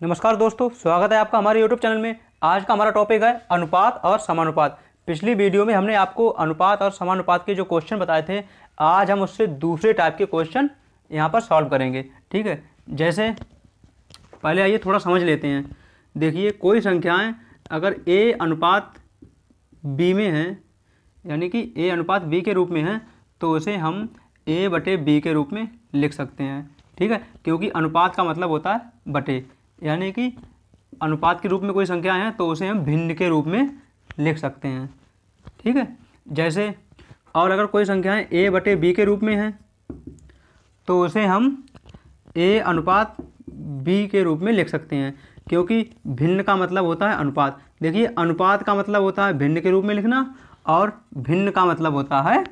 नमस्कार दोस्तों, स्वागत है आपका हमारे YouTube चैनल में। आज का हमारा टॉपिक है अनुपात और समानुपात। पिछली वीडियो में हमने आपको अनुपात और समानुपात के जो क्वेश्चन बताए थे, आज हम उससे दूसरे टाइप के क्वेश्चन यहाँ पर सॉल्व करेंगे। ठीक है, जैसे पहले आइए थोड़ा समझ लेते हैं। देखिए, कोई संख्याएं अगर a अनुपात b में हैं, यानी कि a अनुपात b के रूप में है, तो उसे हम a बटे b के रूप में लिख सकते हैं। ठीक है, क्योंकि अनुपात का मतलब होता है बटे, यानी कि अनुपात के रूप में कोई संख्या है तो उसे हम भिन्न के रूप में लिख सकते हैं। ठीक है, जैसे और अगर कोई संख्याएं a बटे b के रूप में हैं तो उसे हम a अनुपात b के रूप में लिख सकते हैं, क्योंकि भिन्न का मतलब होता है अनुपात। देखिए, अनुपात का मतलब होता है भिन्न के रूप में लिखना और भिन्न का मतलब होता है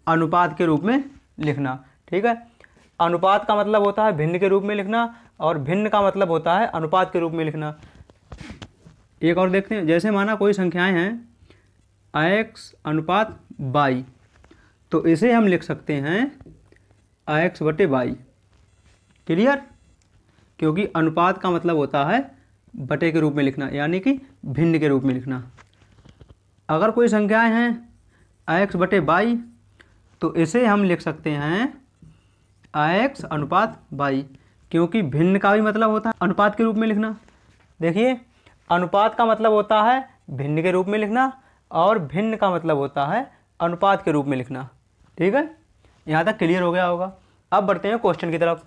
अनुपात के रूप में लिखना। ठीक है, अनुपात का मतलब होता है भिन्न के रूप में लिखना और भिन्न का मतलब होता है अनुपात के रूप में लिखना। एक और देखते हैं, जैसे माना कोई संख्याएं हैं x अनुपात y, तो इसे हम लिख सकते हैं x बटे y। क्लियर? क्योंकि अनुपात का मतलब होता है बटे के रूप में लिखना, यानी कि भिन्न के रूप में लिखना। अगर कोई संख्याएं हैं x बटे y, तो इसे हम लिख सकते हैं x अनुपात y, क्योंकि भिन्न का भी मतलब होता है अनुपात के रूप में लिखना। देखिए, अनुपात का मतलब होता है भिन्न के रूप में लिखना और भिन्न का मतलब होता है अनुपात के रूप में लिखना। ठीक है, यहाँ तक क्लियर हो गया होगा। अब बढ़ते हैं क्वेश्चन की तरफ।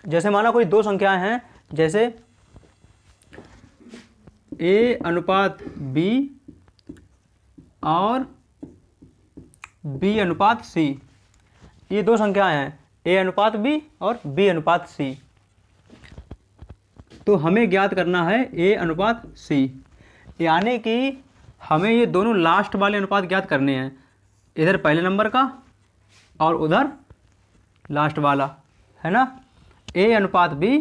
जैसे माना कोई दो संख्याएं हैं, जैसे a अनुपात b और b अनुपात c। ये दो संख्याएं हैं, a अनुपात b और b अनुपात c। तो हमें ज्ञात करना है a अनुपात c, यानी कि हमें ये दोनों लास्ट वाले अनुपात ज्ञात करने हैं, इधर पहले नंबर का और उधर लास्ट वाला, है ना। a अनुपात b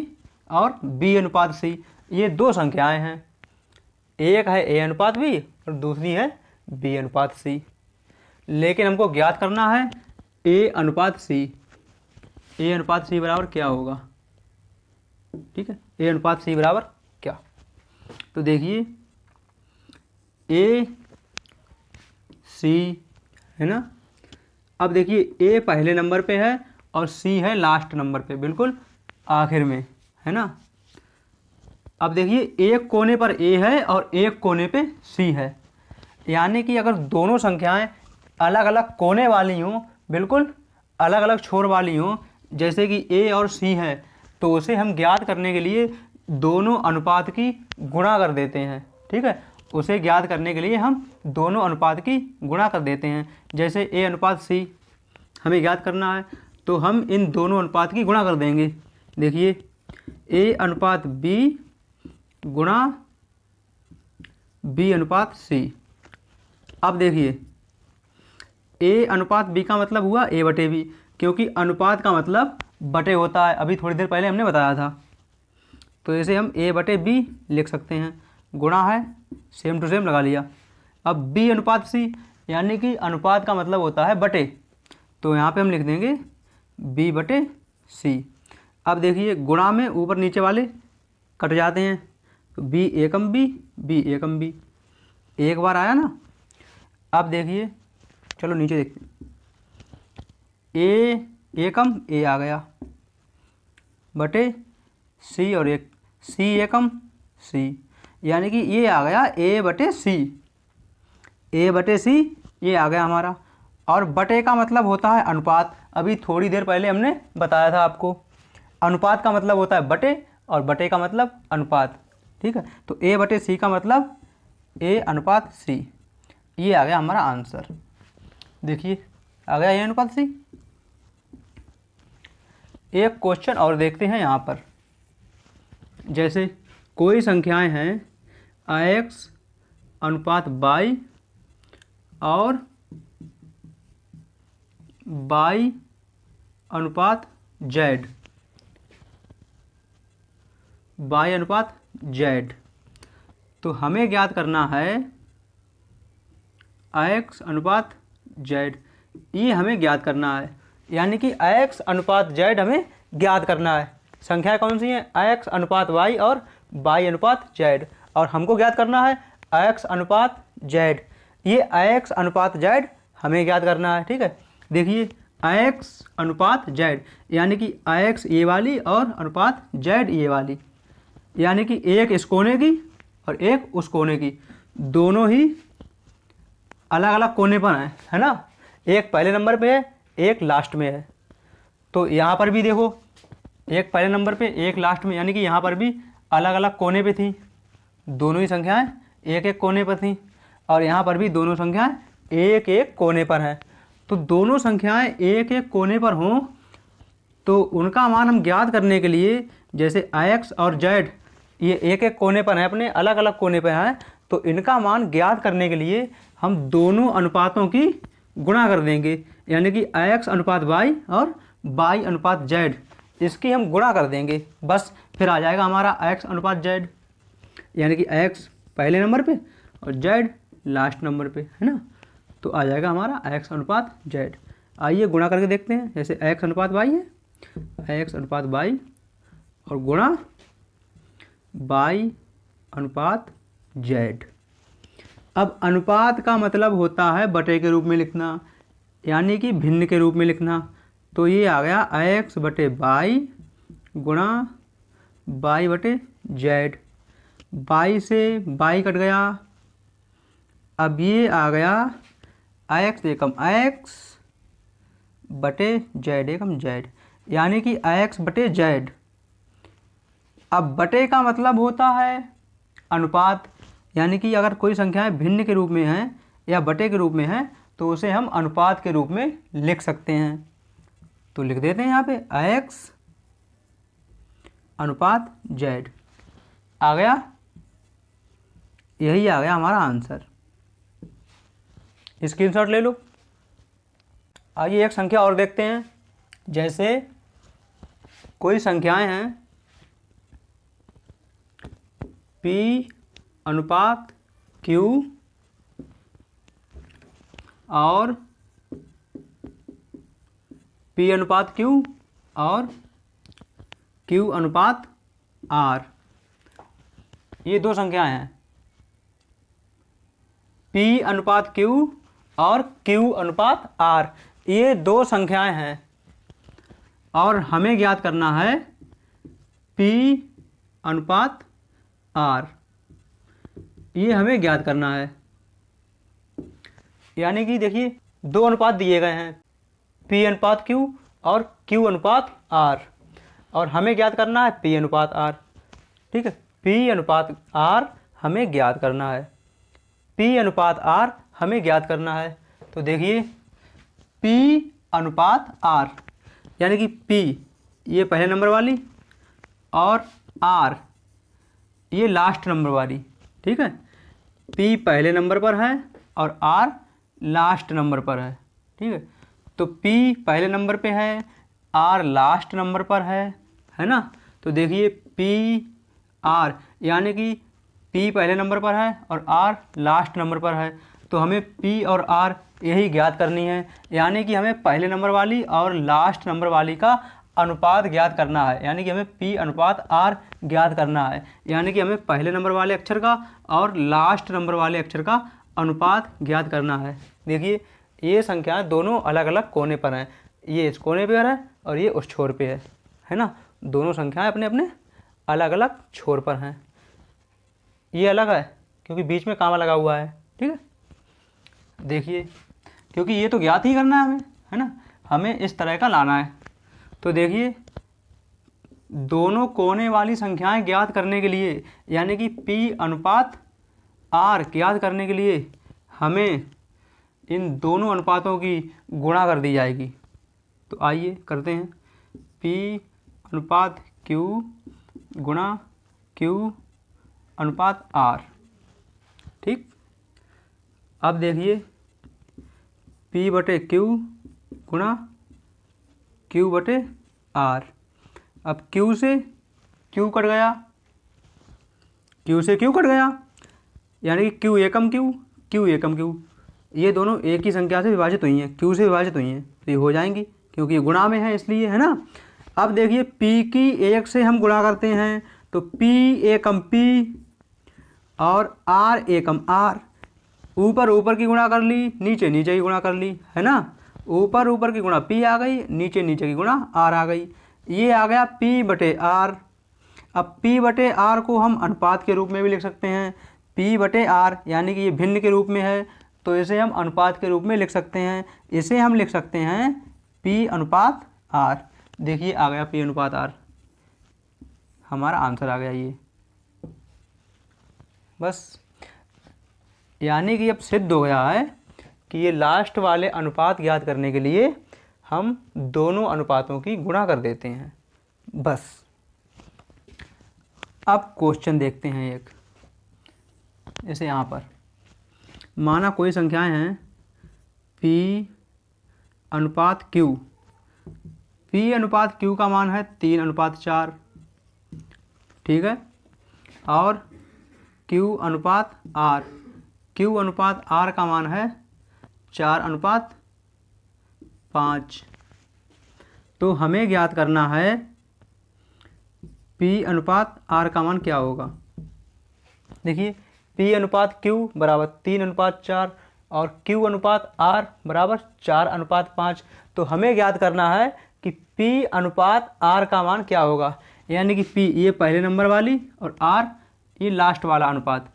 और b अनुपात c, ये दो संख्याएं हैं। एक है a अनुपात b और दूसरी है b अनुपात c। लेकिन हमको ज्ञात करना है a अनुपात c। a अनुपात c बराबर क्या होगा? ठीक है, a अनुपात c बराबर क्या? तो देखिए, a c है ना। अब देखिए, a पहले नंबर पे है और c है लास्ट नंबर पे, बिल्कुल आखिर में, है ना। अब देखिए, एक कोने पर a है और एक कोने पे c है, यानी कि अगर दोनों संख्याएं अलग अलग कोने वाली हों, बिल्कुल अलग अलग छोर वाली हों, जैसे कि a और c है, तो उसे हम ज्ञात करने के लिए दोनों अनुपात की गुणा कर देते हैं। ठीक है, उसे ज्ञात करने के लिए हम दोनों अनुपात की गुणा कर देते हैं। जैसे a अनुपात c हमें ज्ञात करना है, तो हम इन दोनों अनुपात की गुणा कर देंगे। देखिए, a अनुपात b गुणा b अनुपात c। अब देखिए, a अनुपात b का मतलब हुआ a बटे b, क्योंकि अनुपात का मतलब बटे होता है, अभी थोड़ी देर पहले हमने बताया था। तो इसे हम a बटे b लिख सकते हैं, गुणा है, सेम टू सेम लगा लिया। अब b अनुपात c, यानी कि अनुपात का मतलब होता है बटे, तो यहाँ पे हम लिख देंगे b बटे c। अब देखिए, गुणा में ऊपर नीचे वाले कट जाते हैं, तो b एकम b, b एकम b, एक बार आया ना। अब देखिए, चलो नीचे देखते हैं, a एकम a आ गया बटे c और एक c एकम c, यानी कि ये आ गया a बटे c। a बटे c ये आ गया हमारा। और बटे का मतलब होता है अनुपात, अभी थोड़ी देर पहले हमने बताया था आपको। अनुपात का मतलब होता है बटे और बटे का मतलब अनुपात। ठीक है, तो a बटे c का मतलब a अनुपात c, ये आ गया हमारा आंसर। देखिए, आ गया a अनुपात c। एक क्वेश्चन और देखते हैं यहाँ पर। जैसे कोई संख्याएं हैं x अनुपात y और y अनुपात z, y अनुपात z। तो हमें ज्ञात करना है x अनुपात z, ये हमें ज्ञात करना है, यानी कि x अनुपात z हमें ज्ञात करना है। संख्याएं कौन सी हैं? x अनुपात y और y अनुपात z। और हमको ज्ञात करना है x अनुपात z। ये x अनुपात z हमें ज्ञात करना है। ठीक है, देखिए x अनुपात z यानी कि x ये वाली और अनुपात z ये वाली, यानी कि एक इस कोने की और एक उस कोने की, दोनों ही अलग अलग कोने पर हैं, है ना। एक पहले नंबर पे है, एक लास्ट में है। तो यहाँ पर भी देखो, एक पहले नंबर पे एक लास्ट में, यानी कि यहाँ पर भी अलग अलग कोने पे थी, दोनों ही संख्याएं एक एक कोने पर थी। और यहाँ पर भी दोनों संख्याएं एक एक कोने पर हैं। तो दोनों संख्याएं एक एक कोने पर हों तो उनका मान हम ज्ञात करने के लिए, जैसे x और z ये एक एक कोने पर हैं, अपने अलग अलग कोने पर हैं, तो इनका मान ज्ञात करने के लिए हम दोनों अनुपातों की गुणा कर देंगे, यानी कि x अनुपात y और y अनुपात z, इसकी हम गुणा कर देंगे। बस फिर आ जाएगा हमारा x अनुपात z, यानी कि x पहले नंबर पे और z लास्ट नंबर पे, है ना। तो आ जाएगा हमारा x अनुपात z। आइए गुणा करके देखते हैं। जैसे x अनुपात y है, x अनुपात y और गुणा y अनुपात z। अब अनुपात का मतलब होता है बटे के रूप में लिखना, यानी कि भिन्न के रूप में लिखना। तो ये आ गया x बटे y गुणा y बटे z। y से y कट गया, अब ये आ गया x एकम x बटे z एकम z, यानी कि x बटे z। अब बटे का मतलब होता है अनुपात, यानी कि अगर कोई संख्याएं भिन्न के रूप में हैं या बटे के रूप में हैं तो उसे हम अनुपात के रूप में लिख सकते हैं। तो लिख देते हैं यहाँ पे x अनुपात z। आ गया, यही आ गया हमारा आंसर। स्क्रीनशॉट ले लो। आइए एक संख्या और देखते हैं। जैसे कोई संख्याएं हैं p अनुपात q और p अनुपात q और q अनुपात r, ये दो संख्याएं हैं। p अनुपात q और q अनुपात r, ये दो संख्याएं हैं और हमें ज्ञात करना है p अनुपात r, ये हमें ज्ञात करना है। यानी कि देखिए दो अनुपात दिए गए हैं, p अनुपात q और q अनुपात r, और हमें ज्ञात करना है p अनुपात r। ठीक है, p अनुपात r हमें ज्ञात करना है, p अनुपात r हमें ज्ञात करना है। तो देखिए p अनुपात r, यानी कि p ये पहले नंबर वाली और r ये लास्ट नंबर वाली। ठीक है, p पहले नंबर पर है और r लास्ट नंबर पर है। ठीक है, तो p पहले नंबर पे है, r लास्ट नंबर पर है ना। तो देखिए p r, यानी कि p पहले नंबर पर है और r लास्ट नंबर पर है। तो हमें p और r यही ज्ञात करनी है, यानी कि हमें पहले नंबर वाली और लास्ट नंबर वाली का अनुपात ज्ञात करना है, यानी कि हमें p अनुपात r ज्ञात करना है, यानी कि हमें पहले नंबर वाले अक्षर का और लास्ट नंबर वाले अक्षर का अनुपात ज्ञात करना है। देखिए ये संख्याएं दोनों अलग अलग कोने पर हैं, ये इस कोने पर है और ये उस छोर पे है ना। दोनों संख्याएं अपने अपने अलग अलग छोर पर हैं। ये अलग है क्योंकि बीच में कामा लगा हुआ है। ठीक है, देखिए क्योंकि ये तो ज्ञात ही करना है हमें, है ना, हमें इस तरह का लाना है। तो देखिए दोनों कोने वाली संख्याएं ज्ञात करने के लिए, यानी कि p अनुपात r ज्ञात करने के लिए हमें इन दोनों अनुपातों की गुणा कर दी जाएगी। तो आइए करते हैं, p अनुपात q गुणा q अनुपात r। ठीक, अब देखिए p बटे q गुणा q बटे r। अब q से q कट गया, q से q कट गया, यानी कि q एकम q एकम q, ये दोनों एक ही संख्या से विभाजित हुई हैं, q से विभाजित हुई हैं, तो ये हो जाएंगी क्योंकि ये गुणा में है इसलिए, है ना। अब देखिए P की 1 से हम गुणा करते हैं तो P एकम P और R एकम R। ऊपर ऊपर की गुणा कर ली, नीचे नीचे की गुणा कर ली, है ना। ऊपर ऊपर की गुणा P आ गई, नीचे नीचे की गुणा R आ गई। ये आ गया P बटे R। अब P बटे R को हम अनुपात के रूप में भी लिख सकते हैं। P बटे R यानी कि ये भिन्न के रूप में है तो इसे हम अनुपात के रूप में लिख सकते हैं। इसे हम लिख सकते हैं P अनुपात R। देखिए आ गया P अनुपात R, हमारा आंसर आ गया ये। बस यानी कि अब सिद्ध हो गया है कि ये लास्ट वाले अनुपात ज्ञात करने के लिए हम दोनों अनुपातों की गुणा कर देते हैं बस। अब क्वेश्चन देखते हैं एक, जैसे यहाँ पर माना कोई संख्याएं हैं P अनुपात Q। P अनुपात Q का मान है 3:4, ठीक है। और Q अनुपात R, Q अनुपात R का मान है 4:5। तो हमें ज्ञात करना है P अनुपात R का मान क्या होगा। देखिए P अनुपात Q बराबर 3:4 और Q अनुपात R बराबर 4:5। तो हमें ज्ञात करना है कि P अनुपात R का मान क्या होगा। यानी कि P ये पहले नंबर वाली और R ये लास्ट वाला अनुपात,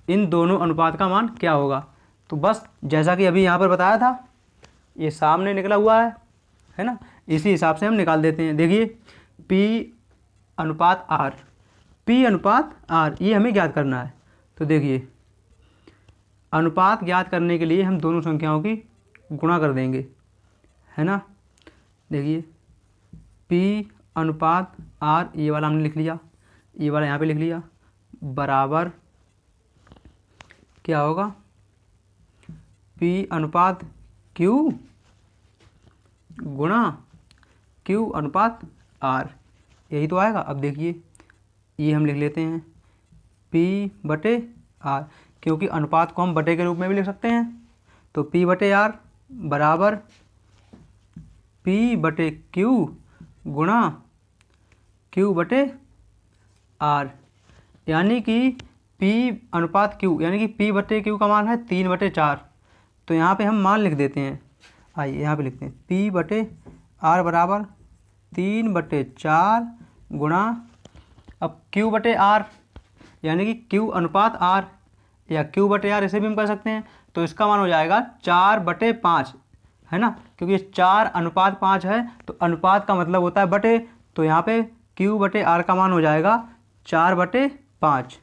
इन दोनों अनुपात का मान क्या होगा। तो बस जैसा कि अभी यहाँ पर बताया था, ये सामने निकला हुआ है ना, इसी हिसाब से हम निकाल देते हैं। देखिए P अनुपात R, P अनुपात R ये हमें ज्ञात करना है। तो देखिए अनुपात ज्ञात करने के लिए हम दोनों संख्याओं की गुणा कर देंगे, है ना। देखिए P अनुपात R ये वाला हमने लिख लिया, ये वाला यहाँ पे लिख लिया, बराबर क्या होगा P अनुपात Q गुणा Q अनुपात R, यही तो आएगा। अब देखिए ये हम लिख लेते हैं P बटे R, क्योंकि अनुपात को हम बटे के रूप में भी लिख सकते हैं। तो P बटे R बराबर P बटे Q गुणा Q बटे R। यानी कि P अनुपात Q यानी कि P बटे Q का मान है 3/4। तो यहाँ पे हम मान लिख देते हैं, आइए यहाँ पे लिखते हैं P बटे R बराबर 3/4 गुणा, अब Q बटे R यानी कि Q अनुपात R या Q बटे R इसे भी हम कर सकते हैं। तो इसका मान हो जाएगा 4/5, है ना, क्योंकि 4:5 है तो अनुपात का मतलब होता है बटे। तो यहाँ पे Q बटे R का मान हो जाएगा 4/5।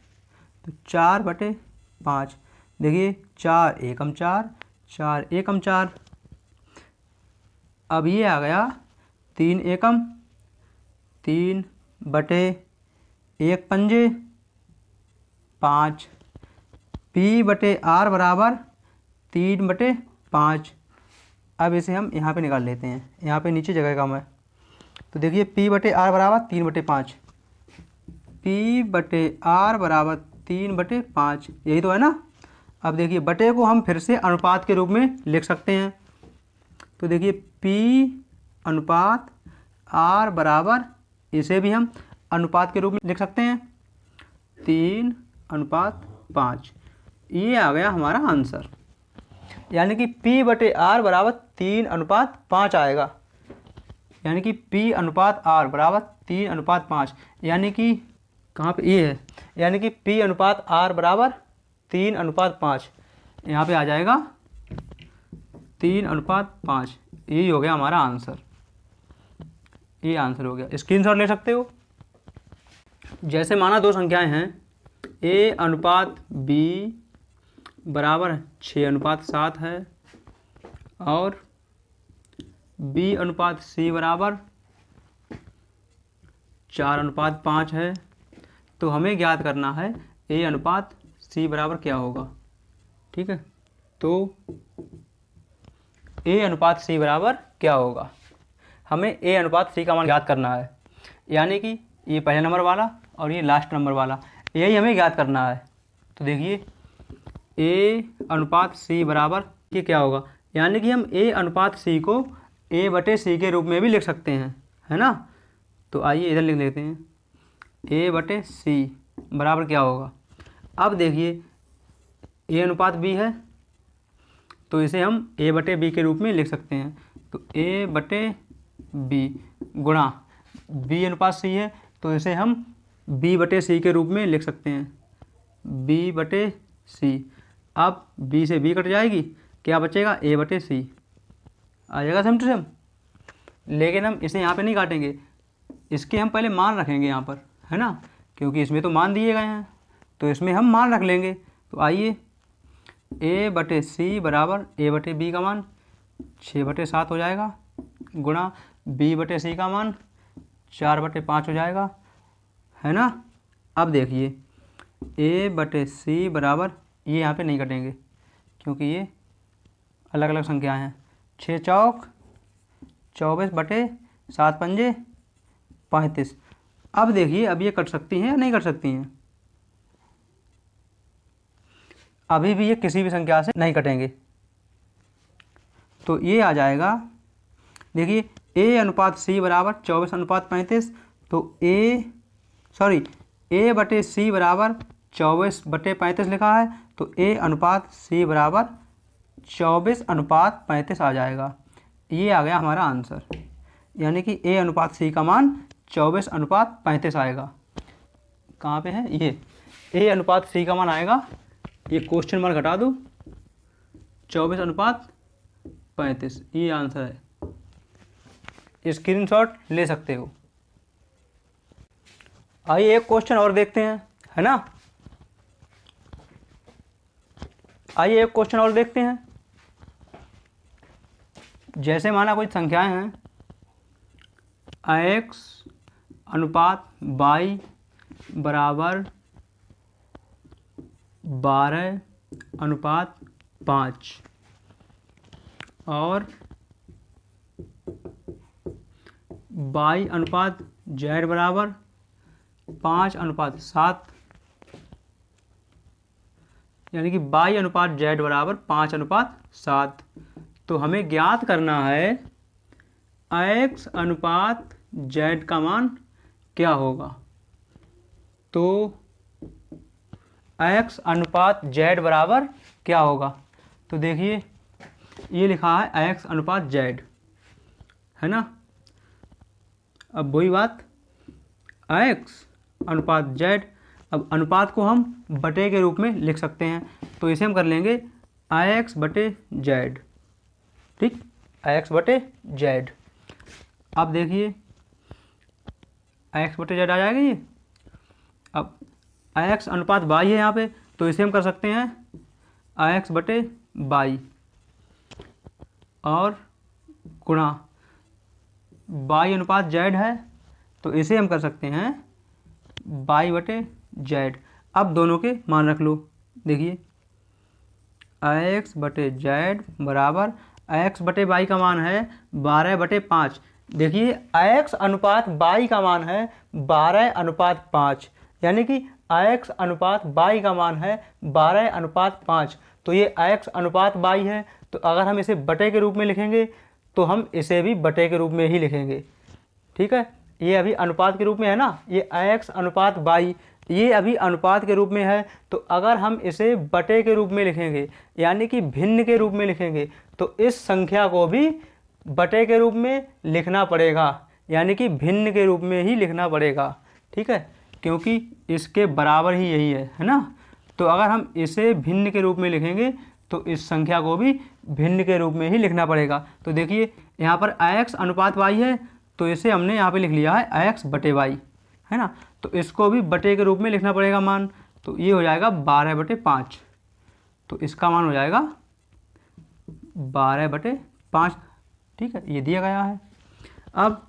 तो 4/5, देखिए 4 एकम 4, 4 एकम 4। अब ये आ गया 3 एकम 3 बटे 1 पंजे 5। P बटे R बराबर 3/5। अब इसे हम यहाँ पे निकाल लेते हैं, यहाँ पे नीचे जगह कम है। तो देखिए P बटे R बराबर 3/5, P बटे R बराबर 3/5, यही तो है ना। अब देखिए बटे को हम फिर से अनुपात के रूप में लिख सकते हैं। तो देखिए P अनुपात R बराबर, इसे भी हम अनुपात के रूप में लिख सकते हैं 3:5। ये आ गया हमारा आंसर, यानी कि P बटे R बराबर 3:5 आएगा। यानी कि P अनुपात R बराबर 3:5, यानी कि कहाँ पे ये है, यानी कि P अनुपात R बराबर 3:5, यहाँ पे आ जाएगा 3:5। यही हो गया हमारा आंसर, ये आंसर हो गया। स्क्रीनशॉट ले सकते हो। जैसे माना दो संख्याएं हैं A अनुपात B बराबर 6:7 है और B अनुपात C बराबर 4:5 है। तो हमें ज्ञात करना है A अनुपात C बराबर क्या होगा, ठीक है। तो A अनुपात C बराबर क्या होगा, हमें A अनुपात C का मान ज्ञात करना है। यानी कि ये पहले नंबर वाला और ये लास्ट नंबर वाला, यही हमें ज्ञात करना है। तो देखिए A अनुपात C बराबर ये क्या होगा, यानी कि हम A अनुपात C को A बटे C के रूप में भी लिख सकते हैं, है ना। तो आइए इधर लिख लेते हैं A बटे C बराबर क्या होगा। अब देखिए A अनुपात B है तो इसे हम A बटे B के रूप में लिख सकते हैं। तो A बटे B गुणा B अनुपात C है तो इसे हम B बटे C के रूप में लिख सकते हैं, B बटे C। अब B से B कट जाएगी, क्या बचेगा A बटे C आ जाएगा सेम टू सेम। लेकिन हम इसे यहाँ पे नहीं काटेंगे, इसके हम पहले मान रखेंगे यहाँ पर, है ना, क्योंकि इसमें तो मान दिए गए हैं तो इसमें हम मान रख लेंगे। तो आइए A बटे C बराबर A बटे B का मान 6/7 हो जाएगा गुणा B बटे C का मान 4/5 हो जाएगा, है ना। अब देखिए A बटे C बराबर, ये यहाँ पे नहीं कटेंगे क्योंकि ये अलग अलग संख्याएं हैं। 6 चौक 24/7 पंजे 35। अब देखिए अब ये कट सकती हैं या नहीं कट सकती हैं, अभी भी ये किसी भी संख्या से नहीं कटेंगे। तो ये आ जाएगा, देखिए A अनुपात C बराबर 24/35। तो A बटे C बराबर 24/35 लिखा है तो A अनुपात C बराबर 24/35 आ जाएगा। ये आ गया हमारा आंसर, यानी कि A अनुपात C का मान 24/35 आएगा। कहाँ पे है ये A अनुपात C का मान आएगा, ये क्वेश्चन मार्क हटा दो, 24/35 ये आंसर है। स्क्रीनशॉट ले सकते हो। आइए एक क्वेश्चन और देखते हैं, है ना। आइए एक क्वेश्चन और देखते हैं। जैसे माना कोई संख्याएं हैं x अनुपात y बराबर 12/5 और y अनुपात z बराबर 5/7, यानी कि y अनुपात z बराबर 5/7। तो हमें ज्ञात करना है x अनुपात z का मान क्या होगा। तो x अनुपात z बराबर क्या होगा, तो देखिए ये लिखा है x अनुपात z, है ना। अब वही बात x अनुपात z, अब अनुपात को हम बटे के रूप में लिख सकते हैं तो इसे हम कर लेंगे x बटे z, ठीक, x बटे z। अब देखिए x बटे z आ जाएगा ये। अब x अनुपात y है यहाँ पे तो इसे हम कर सकते हैं x बटे y और गुणा y अनुपात z है तो इसे हम कर सकते हैं y बटे z। अब दोनों के मान रख लो, देखिए x बटे z बराबर x बटे y का मान है 12/5। देखिए x अनुपात y का मान है 12/5, यानी कि x अनुपात y का मान है 12/5। तो ये x अनुपात y है तो अगर हम इसे बटे के रूप में लिखेंगे तो हम इसे भी बटे के रूप में ही लिखेंगे, ठीक है। ये अभी अनुपात के रूप में है ना, ये x अनुपात y ये अभी अनुपात के रूप में है। तो अगर हम इसे बटे के रूप में लिखेंगे यानी कि भिन्न के रूप में लिखेंगे तो इस संख्या को भी बटे के रूप में लिखना पड़ेगा, यानी कि भिन्न के रूप में ही लिखना पड़ेगा, ठीक है, क्योंकि इसके बराबर ही यही है ना। तो अगर हम इसे भिन्न के रूप में लिखेंगे तो इस संख्या को भी भिन्न के रूप में ही लिखना पड़ेगा। तो देखिए यहाँ पर x अनुपात y है तो इसे हमने यहाँ पे लिख लिया है x बटे y, है ना। तो इसको भी बटे के रूप में लिखना पड़ेगा मान, तो ये हो जाएगा 12/5। तो इसका मान हो जाएगा 12/5, ठीक है, ये दिया गया है। अब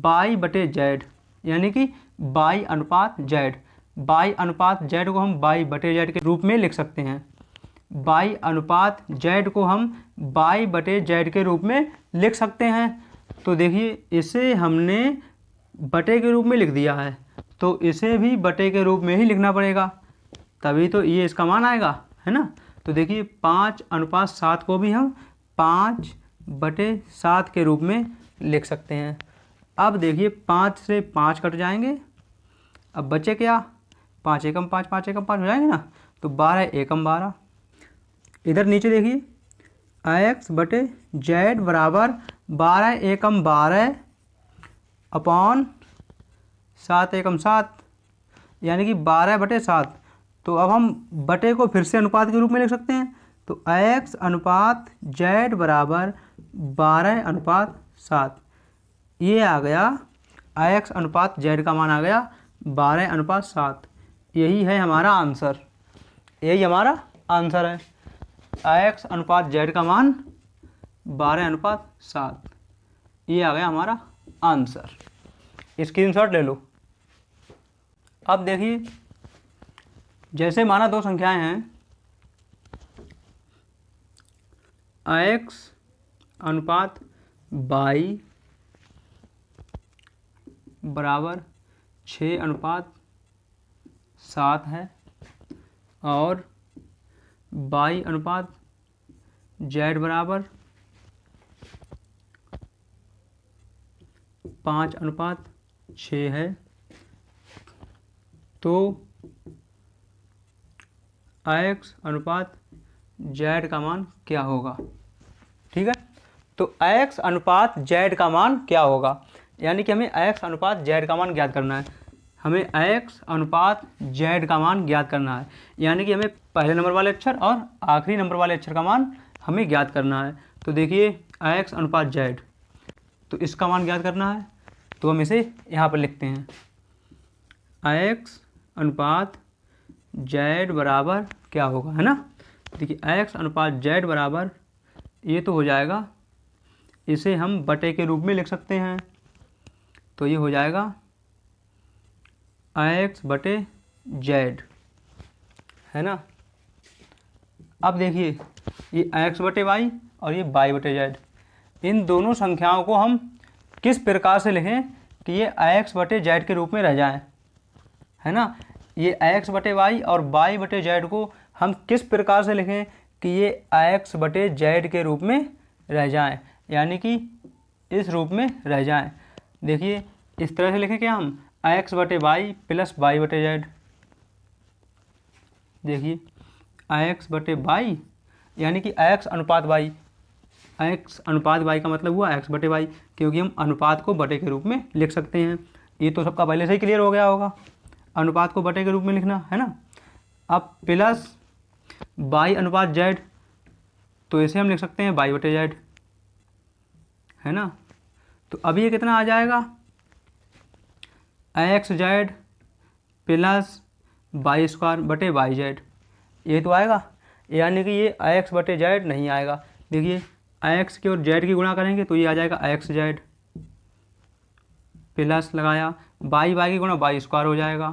y बटे z, यानी कि y अनुपात z, y अनुपात z को हम y बटे z के रूप में लिख सकते हैं। y अनुपात z को हम y बटे z के रूप में लिख सकते हैं। तो देखिए इसे हमने बटे के रूप में लिख दिया है तो इसे भी बटे के रूप में ही लिखना पड़ेगा, तभी तो ये इसका मान आएगा, है ना। तो देखिए 5/7 को भी हम 5/7 के रूप में लिख सकते हैं। अब देखिए 5 से 5 कट जाएंगे, अब बचे क्या, 5 एकम 5, 5 एकम 5 हो जाएंगे ना, तो 12 एकम 12। इधर नीचे देखिए x बटे जेड बराबर 12 एकम 12 अपॉन 7 एकम 7, यानी कि 12 बटे 7। तो अब हम बटे को फिर से अनुपात के रूप में लिख सकते हैं, तो x अनुपात z बराबर 12 अनुपात 7। ये आ गया x अनुपात z का मान आ गया 12 अनुपात 7। यही है हमारा आंसर, यही हमारा आंसर है, x अनुपात z का मान 12 अनुपात 7। ये आ गया हमारा आंसर, स्क्रीनशॉट ले लो। अब देखिए जैसे माना दो संख्याएं हैं, x अनुपात y बराबर 6 अनुपात 7 है और y अनुपात z बराबर 5 अनुपात 6 है, तो x अनुपात z का मान क्या होगा। ठीक है, तो x अनुपात z का मान क्या होगा, यानी कि हमें x अनुपात z का मान ज्ञात करना है। हमें x अनुपात z का मान ज्ञात करना है, यानी कि हमें पहले नंबर वाले अक्षर और आखिरी नंबर वाले अक्षर का मान हमें ज्ञात करना है। तो देखिए x अनुपात z, तो इसका मान ज्ञात करना है, तो हम इसे यहाँ पर लिखते हैं, x अनुपात z बराबर क्या होगा, है ना। देखिए x अनुपात z बराबर, ये तो हो जाएगा, इसे हम बटे के रूप में लिख सकते हैं, तो ये हो जाएगा x बटे z, है ना। अब देखिए ये x बटे y और ये y बटे z, इन दोनों संख्याओं को हम किस प्रकार से लिखें कि ये x बटे z के रूप में रह जाएं, है ना। ये x बटे y और y बटे z को हम किस प्रकार से लिखें कि ये x बटे z के रूप में रह जाएं, यानी कि इस रूप में रह जाएं। देखिए इस तरह से लिखें क्या हम, x बटे y प्लस y बटे z। देखिए x बटे y यानी कि x अनुपात y, x अनुपात y का मतलब हुआ x बटे y, क्योंकि हम अनुपात को बटे के रूप में लिख सकते हैं। ये तो सबका पहले से ही क्लियर हो गया होगा, अनुपात को बटे के रूप में लिखना, है ना। अब प्लस y अनुपात z, तो इसे हम लिख सकते हैं y बटे z, है ना। तो अभी ये कितना आ जाएगा, x z plus Y square बटे वाई जेड, ये तो आएगा, यानी कि ये x बटे z नहीं आएगा। देखिए x की और z की गुणा करेंगे तो ये आ जाएगा x z प्लस लगाया y की गुणा वाई स्क्वायर हो जाएगा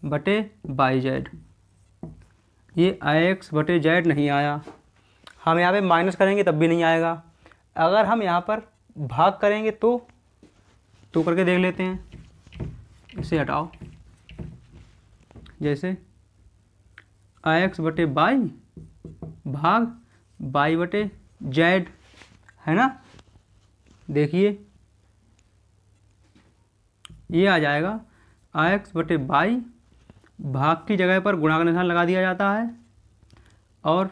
बटे वाई जेड, ये x बटे z नहीं आया। हम यहाँ पे माइनस करेंगे तब भी नहीं आएगा। अगर हम यहाँ पर भाग करेंगे तो करके देख लेते हैं, इसे हटाओ, जैसे x बटे वाई भाग y बटे z, है ना। देखिए ये आ जाएगा x बटे वाई, भाग की जगह पर गुणा का निशान लगा दिया जाता है और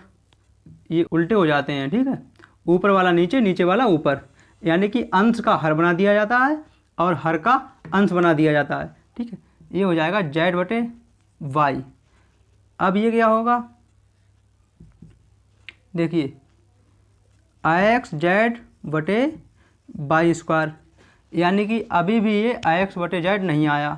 ये उल्टे हो जाते हैं, ठीक है। ऊपर वाला नीचे, नीचे वाला ऊपर, यानी कि अंश का हर बना दिया जाता है और हर का अंश बना दिया जाता है, ठीक है। ये हो जाएगा z बटे वाई। अब ये क्या होगा, देखिए x z बटे वाई स्क्वायर, यानी कि अभी भी ये x बटे z नहीं आया,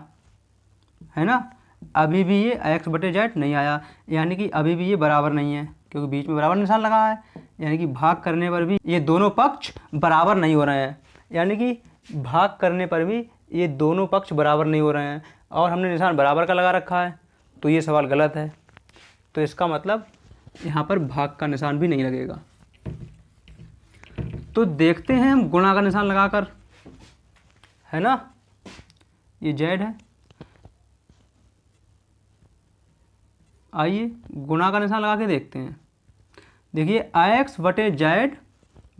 है ना। अभी भी ये x बटे z नहीं आया, यानी कि अभी भी ये बराबर नहीं है, क्योंकि बीच में बराबर निशान लगा है, यानी कि भाग करने पर भी ये दोनों पक्ष बराबर नहीं हो रहे हैं, यानी कि भाग करने पर भी ये दोनों पक्ष बराबर नहीं हो रहे हैं और हमने निशान बराबर का लगा रखा है, तो ये सवाल गलत है। तो इसका मतलब यहाँ पर भाग का निशान भी नहीं लगेगा। तो देखते हैं हम गुणा का निशान लगाकर, है ना। ये z है, आइए गुणा का निशान लगा के देखते हैं। देखिए x बटे z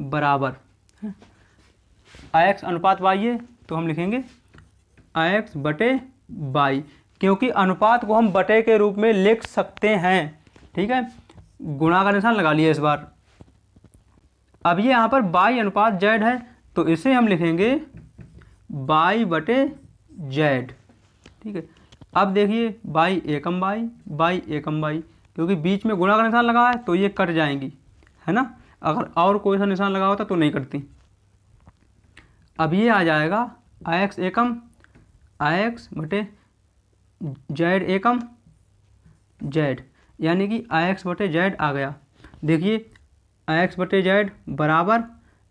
बराबर x अनुपात y है, तो हम लिखेंगे x बटे बाई, क्योंकि अनुपात को हम बटे के रूप में लिख सकते हैं। ठीक है, गुणा का निशान लगा लिया इस बार। अब ये यहाँ पर बाई अनुपात जेड है, तो इसे हम लिखेंगे बाई बटे जेड। ठीक है, अब देखिए by Ekam by, by Ekam by, क्योंकि बीच में गुणा का निशान लगा है तो ये कट जाएंगी, है ना। अगर और कोई सा निशान लगा होता तो नहीं कटती। अब ये आ जाएगा x एकम x बटे जेड एकम जेड, यानी कि x बटे जेड आ गया। देखिए x बटे जेड बराबर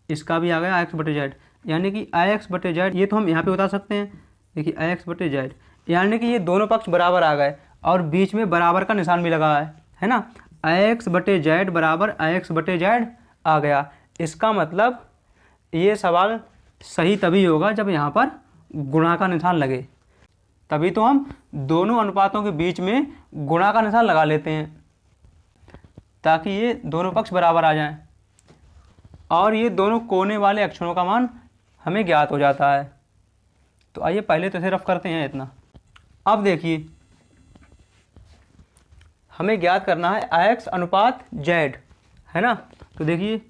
इसका भी आ गया x बटे जेड, यानी कि x बटे जेड, ये तो हम यहाँ पे बता सकते हैं। देखिए x बटे जेड, यानी कि ये दोनों पक्ष बराबर आ गए और बीच में बराबर का निशान भी लगा है ना। x बटे जेड बराबर x बटे जेड आ गया। इसका मतलब ये सवाल सही तभी होगा जब यहाँ पर गुणा का निशान लगे, तभी तो हम दोनों अनुपातों के बीच में गुणा का निशान लगा लेते हैं, ताकि ये दोनों पक्ष बराबर आ जाएं और ये दोनों कोने वाले अक्षरों का मान हमें ज्ञात हो जाता है। तो आइए पहले तो इसे रफ करते हैं इतना। अब देखिए हमें ज्ञात करना है x अनुपात z, है ना। तो देखिए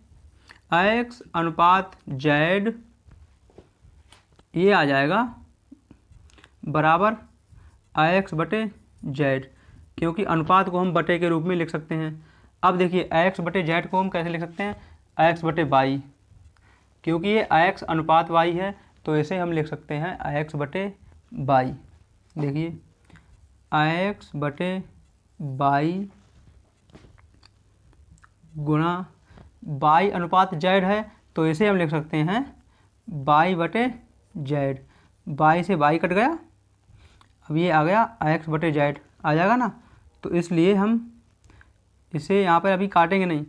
x अनुपात z ये आ जाएगा बराबर x बटे z, क्योंकि अनुपात को हम बटे के रूप में लिख सकते हैं। अब देखिए x बटे z को हम कैसे लिख सकते हैं, x बटे बाई, क्योंकि ये x अनुपात y है तो इसे हम लिख सकते हैं x बटे बाई। देखिए x बटे बाई गुणा बाई अनुपात z है तो इसे हम लिख सकते हैं बाई बटे जेड। बाई से बाई कट गया, अब ये आ गया x बटे जेड आ जाएगा ना। तो इसलिए हम इसे यहाँ पर अभी काटेंगे नहीं,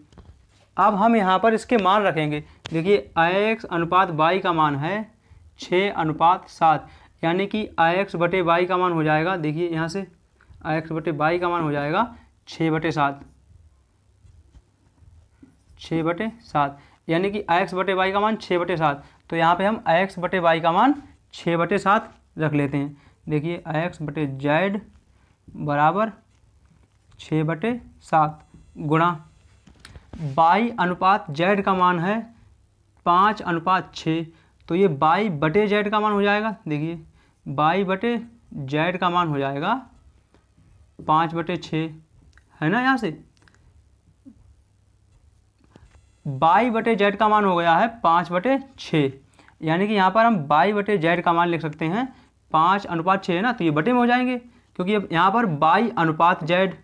अब हम यहाँ पर इसके मान रखेंगे। देखिए x अनुपात बाई का मान है 6 अनुपात 7, यानी कि x बटे बाई का मान हो जाएगा, देखिए यहाँ से x बटे बाई का मान हो जाएगा 6 बटे 7, 6 बटे 7, यानी कि x बटे बाई का मान 6 बटे 7। तो यहाँ पे हम x बटे बाई का मान 6 बटे 7 रख लेते हैं। देखिए x बटे जेड बराबर 6 बटे 7 गुणा बाई अनुपात जेड का मान है 5 अनुपात 6, तो ये बाई बटे जेड का मान हो जाएगा। देखिए बाई बटे जेड का मान हो जाएगा 5 बटे 6, है ना। यहाँ से बाई बटे जेड का मान हो गया है 5 बटे 6, यानी कि यहाँ पर हम बाई बटे जेड का मान लिख सकते हैं 5 अनुपात 6, है ना। तो ये बटे में हो जाएंगे, क्योंकि अब यहाँ पर बाई अनुपात जेड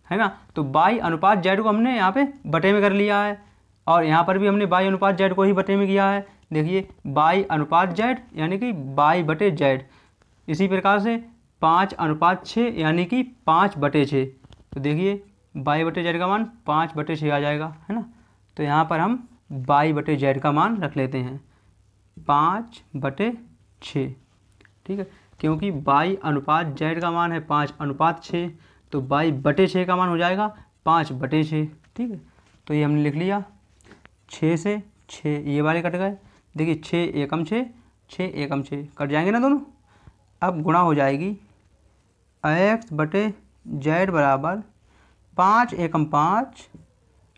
है ना, तो बाई अनुपात जेड को हमने यहाँ पे बटे में कर लिया है और यहाँ पर भी हमने बाई अनुपात जेड को ही बटे में किया है। देखिए बाई अनुपात जेड यानी कि बाई बटे जेड, इसी प्रकार से 5 अनुपात 6 यानी कि 5 बटे 6। तो देखिए बाई बटे जेड का मान 5 बटे 6 आ जाएगा, है ना। तो यहाँ पर हम बाई बटे जेड का मान रख लेते हैं 5 बटे 6, ठीक है, क्योंकि बाई अनुपात जेड का मान है 5 अनुपात 6, तो बाई बटे 6 का मान हो जाएगा 5 बटे 6, ठीक है। तो ये हमने लिख लिया, 6 से 6 ये वाले कट गए। देखिए 6 एकम 6, 6 एकम 6 कट जाएंगे ना दोनों। अब गुणा हो जाएगी x बटे जेड बराबर 5 एकम 5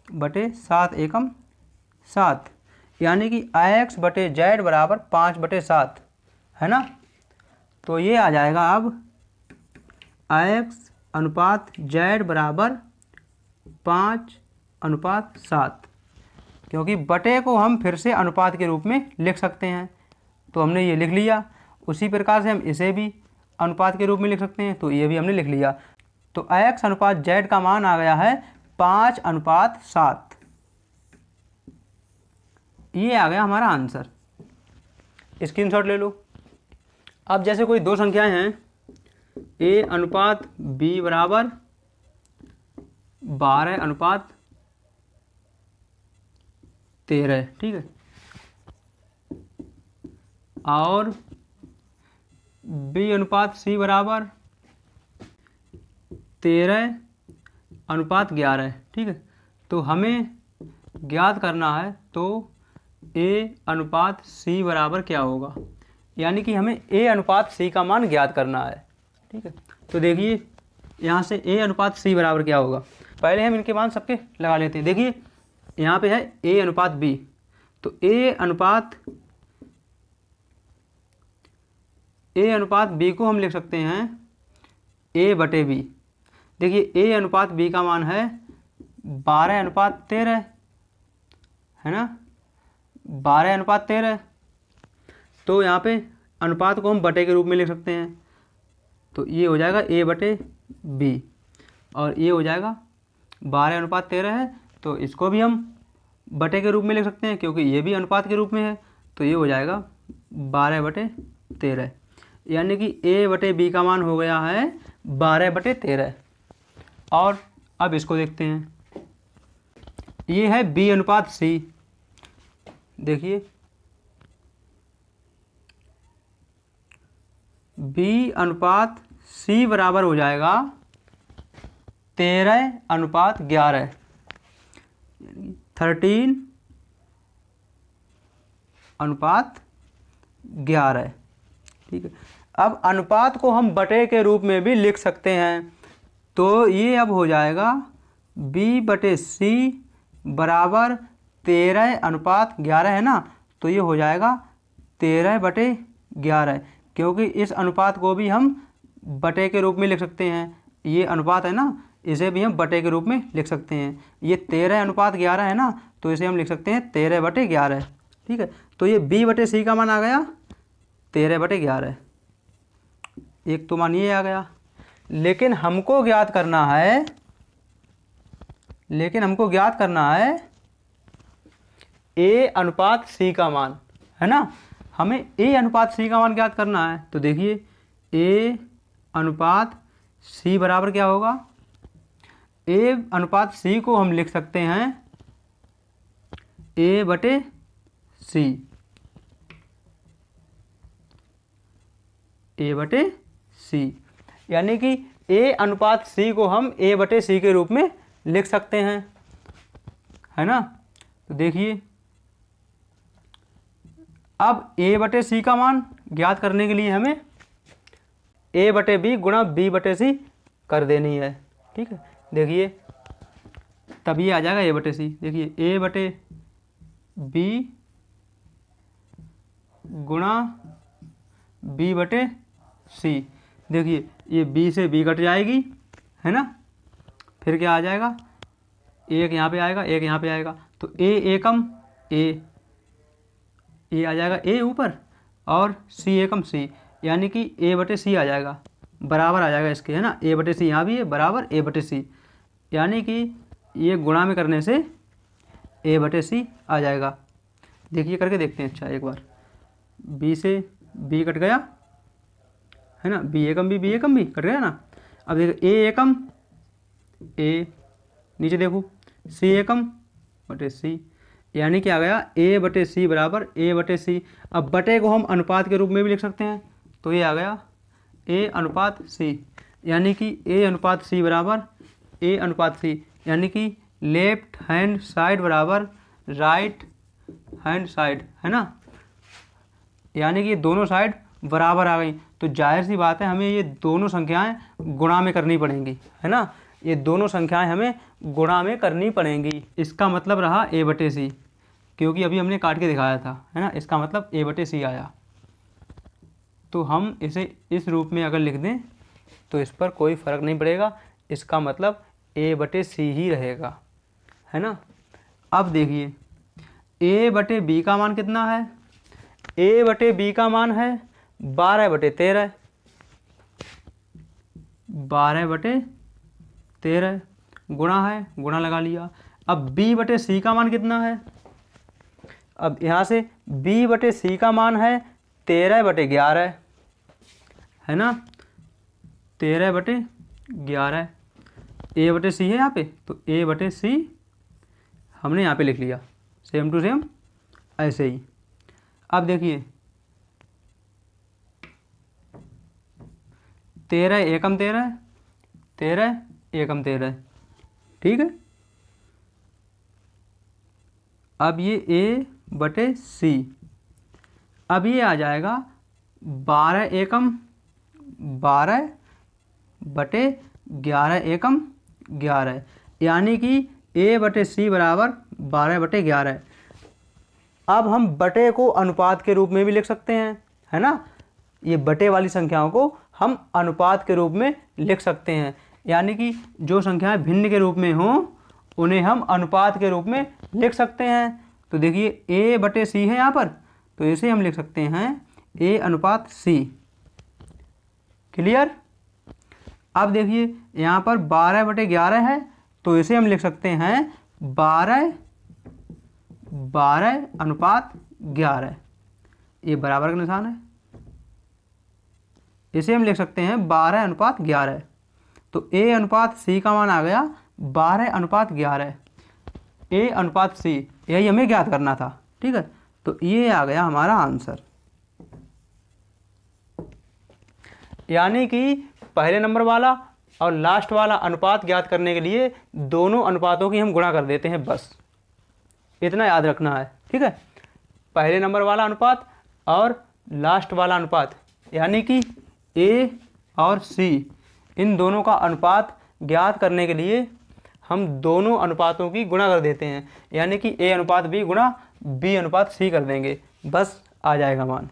बटे 7 एकम 7, यानी कि x बटे जेड बराबर 5 बटे 7, है ना। तो ये आ जाएगा अब x अनुपात जेड बराबर 5 अनुपात 7, क्योंकि बटे को हम फिर से अनुपात के रूप में लिख सकते हैं, तो हमने ये लिख लिया। उसी प्रकार से हम इसे भी अनुपात के रूप में लिख सकते हैं, तो ये भी हमने लिख लिया। तो x अनुपात जेड का मान आ गया है 5 अनुपात 7, ये आ गया हमारा आंसर। स्क्रीनशॉट ले लो। अब जैसे कोई दो संख्याएं हैं a अनुपात b बराबर 12 अनुपात 13, ठीक है, और b अनुपात c बराबर 13 अनुपात 11, ठीक है। तो हमें ज्ञात करना है तो a अनुपात c बराबर क्या होगा। यानी कि हमें ए अनुपात सी का मान ज्ञात करना है। ठीक है, तो देखिए यहाँ से ए अनुपात सी बराबर क्या होगा। पहले हम इनके मान सबके लगा लेते हैं। देखिए यहाँ पे है ए अनुपात बी, तो ए अनुपात बी को हम लिख सकते हैं ए बटे बी। देखिए ए अनुपात बी का मान है 12:13, है ना, 12:13। तो यहाँ पे अनुपात को हम बटे के रूप में लिख सकते हैं, तो ये हो जाएगा ए बटे बी, और ये हो जाएगा 12:13 है, तो इसको भी हम बटे के रूप में लिख सकते हैं क्योंकि ये भी अनुपात के रूप में है, तो ये हो जाएगा 12/13, यानी कि ए बटे बी का मान हो गया है 12/13। और अब इसको देखते हैं, ये है बी अनुपात सी। देखिए बी अनुपात सी बराबर हो जाएगा 13:11, 13:11। ठीक है, अब अनुपात को हम बटे के रूप में भी लिख सकते हैं, तो ये अब हो जाएगा बी बटे सी बराबर 13:11 है ना, तो ये हो जाएगा 13/11, क्योंकि इस अनुपात को भी हम बटे के रूप में लिख सकते हैं। ये अनुपात है ना, इसे भी हम बटे के रूप में लिख सकते हैं। ये 13:11 है ना, तो इसे हम लिख सकते हैं 13/11। ठीक है, तो ये बी बटे सी का मान आ गया 13/11, एक तो मान ये आ गया। लेकिन हमको ज्ञात करना है ए अनुपात सी का मान, है ना, हमें ए अनुपात सी का मान ज्ञात करना है। तो देखिए ए अनुपात सी बराबर क्या होगा, ए अनुपात सी को हम लिख सकते हैं ए बटे सी, ए बटे सी, यानी कि ए अनुपात सी को हम ए बटे सी के रूप में लिख सकते हैं, है ना। तो देखिए अब ए बटे सी का मान ज्ञात करने के लिए हमें ए बटे बी गुणा बी बटे सी कर देनी है। ठीक है, देखिए तब ये आ जाएगा ए बटे सी। देखिए ए बटे बी गुणा बी बटे सी, देखिए ये बी से बी कट जाएगी, है ना, फिर क्या आ जाएगा, एक यहाँ पे आएगा, एक यहाँ पे आएगा, तो ए एकम ए आ जाएगा ए ऊपर, और सी एकम सी, यानी कि ए बटे सी आ जाएगा, बराबर आ जाएगा इसके, है ना, ए बटे सी यहाँ भी है बराबर ए बटे सी, यानी कि ये गुणा में करने से ए बटे सी आ जाएगा। देखिए करके देखते हैं। अच्छा एक बार बी से बी कट गया, है ना, बी एकम बी कट गया ना। अब देखो ए एकम ए, नीचे देखो सी एकम बटे सी, यानी कि आ गया ए बटे सी बराबर ए बटे सी। अब बटे को हम अनुपात के रूप में भी लिख सकते हैं, तो ये आ गया ए अनुपात सी, यानी कि ए अनुपात सी बराबर ए अनुपात सी, यानी कि लेफ्ट हैंड साइड बराबर राइट हैंड साइड, है ना, यानी कि दोनों साइड बराबर आ गई। तो जाहिर सी बात है हमें ये दोनों संख्याएं गुणा में करनी पड़ेंगी, है ना, ये दोनों संख्याएं हमें गुणा में करनी पड़ेंगी। इसका मतलब रहा ए बटे सी, क्योंकि अभी हमने काट के दिखाया था, है ना, इसका मतलब ए बटे सी आया। तो हम इसे इस रूप में अगर लिख दें तो इस पर कोई फ़र्क नहीं पड़ेगा, इसका मतलब ए बटे सी ही रहेगा, है ना। अब देखिए ए बटे बी का मान कितना है, ए बटे बी का मान है 12/13, 12/13 गुणा है, गुणा लगा लिया। अब बी बटे सी का मान कितना है, अब यहाँ से बी बटे सी का मान है 13/11, है ना, 13/11, ए बटे सी है यहाँ पे, तो ए बटे सी हमने यहाँ पे लिख लिया, सेम टू सेम ऐसे ही। अब देखिए 13 एकम 13, 13 एकम 13, ठीक है। अब ये ए बटे सी, अब ये आ जाएगा 12 एकम 12/11 एकम 11, यानी कि A/C बराबर 12/11। अब हम बटे को अनुपात के रूप में भी लिख सकते हैं, है ना। ये बटे वाली संख्याओं को हम अनुपात के रूप में लिख सकते हैं, यानी कि जो संख्याएं भिन्न के रूप में हों उन्हें हम अनुपात के रूप में लिख सकते हैं। तो देखिए A/C है यहाँ पर, तो इसे हम लिख सकते हैं A/C। क्लियर। अब देखिए यहाँ पर 12/11 है, तो इसे हम लिख सकते हैं 12/11। ये बराबर का निशान है, इसे हम लिख सकते हैं 12/11। तो A/C का मान आ गया 12/11। A/C यही हमें ज्ञात करना था, ठीक है। तो ये आ गया हमारा आंसर। यानी कि पहले नंबर वाला और लास्ट वाला अनुपात ज्ञात करने के लिए दोनों अनुपातों की हम गुणा कर देते हैं, बस इतना याद रखना है, ठीक है। पहले नंबर वाला अनुपात और लास्ट वाला अनुपात, यानी कि A और C, इन दोनों का अनुपात ज्ञात करने के लिए हम दोनों अनुपातों की गुणा कर देते हैं, यानी कि A/B गुणा B/C कर देंगे, बस आ जाएगा मान।